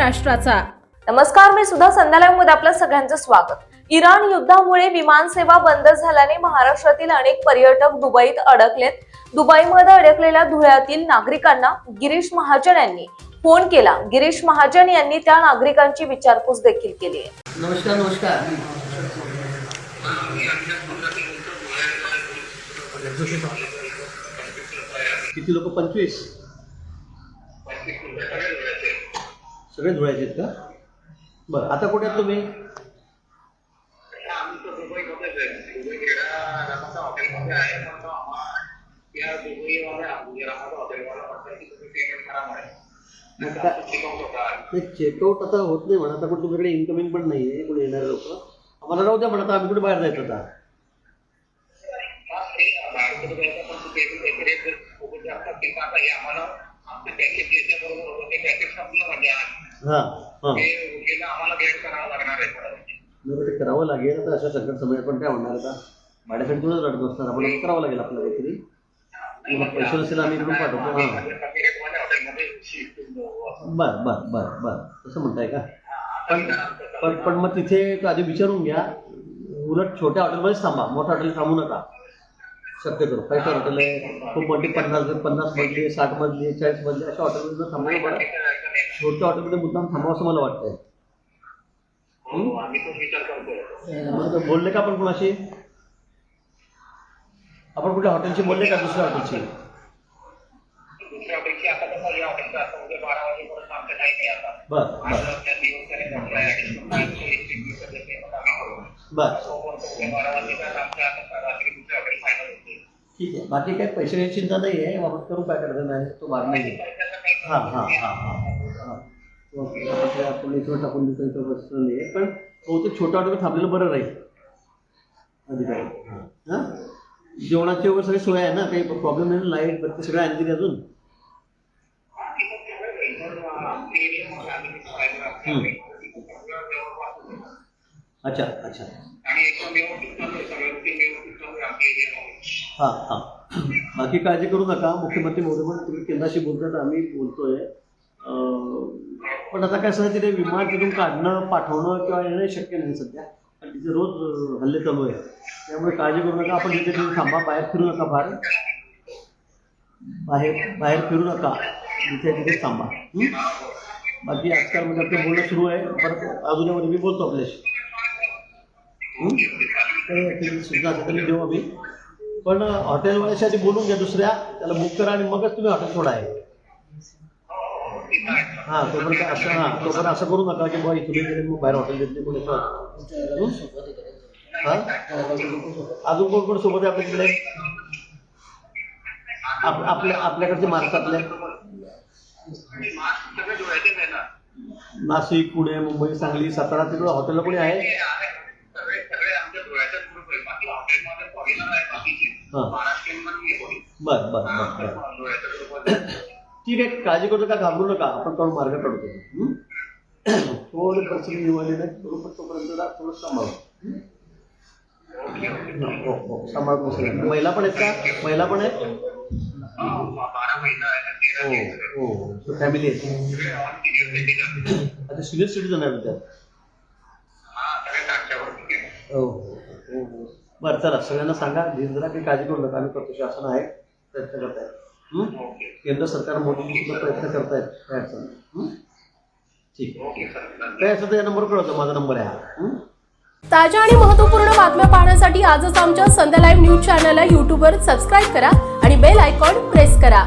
राष्ट्राचा। नमस्कार, मी सुद्धा संध्या लाईव्ह मध्ये आपलं सगळ्यांचं स्वागत। इराण युद्धामुळे विमान सेवा बंद झाल्याने महाराष्ट्रातील अनेक पर्यटक दुबईत अडकलेत। दुबईमध्ये अडकलेल्या धुळ्यातील नागरिकांना गिरीश महाजन यांनी फोन केला। गिरीश महाजन यांनी त्या नागरिकांची विचारपूस देखील केली आहे। नमस्कार नमस्कार। किती लोक? 25 सगळे धुळ्याचे आहेत का? बरं, आता कुठे आहेत तुम्ही? चेकआउट आता होत नाही म्हणा, आता कुठे तुमच्याकडे इन्कमिंग पण नाही आहे, कोणी येणारे लोक आम्हाला राहू द्या म्हणा, आता आम्ही कुठे बाहेर जायचं आता? ते करावं लागेल आता अशा संकट समयात, पण काय म्हणणार आता, भाड्यासाठी तुलाच रडत बसणार, आपण करावं लागेल आपल्याला काहीतरी। पैसे नसेल आम्ही इकडून पाठवतो। हां, बरं बरं बरं बरं, तसं म्हणताय का? पण पण मग तिथे आधी विचारून घ्या, उलट छोट्या हॉटेलमध्येच थांबा, मोठ्या हॉटेल थांबू नका शक्यतो। 5 स्टार हॉटेल आहे, खूप मोठी 50 मजली, 60 मजली, 40 मजली अशा हॉटेलमध्ये थांबलं बरं। छोट्या हॉटेलमध्ये मुद्दाम थांबावं असं मला वाटतंय। बोलले का आपण कोणाशी? आपण कुठल्या हॉटेलशी बोलले का? दुसऱ्या हॉटेलशी? बर बर, ठीक आहे। बाकी काही पैशाची चिंता नाही आहे, वापस करू काय करायचं नाही, तो भाग नाही आहे। हां हां हां हां हां, आपण इथं टाकून देतो बसलं नाही आहे, पण बहुतेक छोट्या हॉटेल थांबलेलं बरं राहील अधिकारी। हां, जेवणाची वगैरे सगळी सोय आहे ना, काही प्रॉब्लेम नाही? लाईट बत्ती सगळं आणखी अजून? अच्छा अच्छा, हां हां, बाकी काळजी करू नका। मुख्यमंत्री महोदय पण तुम्ही केंद्राशी बोलतात, आम्ही बोलतोय, पण आता काय सध्या तिथे विमान तिथून काढणं पाठवणं किंवा येणं शक्य नाही सध्या, आणि तिथे रोज हल्ले चालू आहे, त्यामुळे काळजी करू नका। आपण तिथे थांबा, बाहेर फिरू नका, बाहेर फिरू नका, तिथे थांबा। बाकी आजकाल म्हणजे आपलं बोलणं सुरू आहे, परत अजूनमध्ये मी बोलतो आपल्याशी, सुद्धा त्यांनी देऊ आम्ही, पण हॉटेलवाल्याशी आधी बोलून घ्या दुसऱ्या, त्याला बुक करा आणि मगच तुम्ही हॉटेल सोडा आहे। हां, तोपर्यंत असं, हां तोपर्यंत असं करू नका की बाबा इथून गेले मग बाहेर हॉटेल घेतले म्हणून। हां, अजून कोण कोण सोबत आहे आपल्याकडे? आपल्याकडचे महाराष्ट्रातले नाशिक, पुणे, मुंबई, सांगली, सातारा, तिकडे हॉटेलला कोणी आहे? बरं बरं बरं, ठीक आहे। काळजी करू नका, घाबरू नका, आपण काढून मार्ग काढतो। थोडी परिस्थिती निवडली नाही तोपर्यंत थोडं सांभाळू। हो हो, सांभाळत बसले। महिला पण आहेत का? महिला पण आहेत? हो हो, फॅमिली आहे। आता सिनियर सिटीजन आहे त्यात? हो हो हो, बरं चला, सगळ्यांना सांगा जरा काही काळजी करू नका, आम्ही करतो, शासन आहे, प्रयत्न करतायत। केंद्र सरकार मोदी सुद्धा प्रयत्न करतायत, काय अडचण नाही। ठीक आहे, काय असं तर या नंबर कळवतो, माझा नंबर आहे हा। ताज्या आणि महत्त्वपूर्ण बातम्या पाहण्यासाठी आजच आमच्या संध्या लाईव्ह न्यूज चॅनलला YouTubeवर सबस्क्राईब करा आणि बेल आयकॉन प्रेस करा।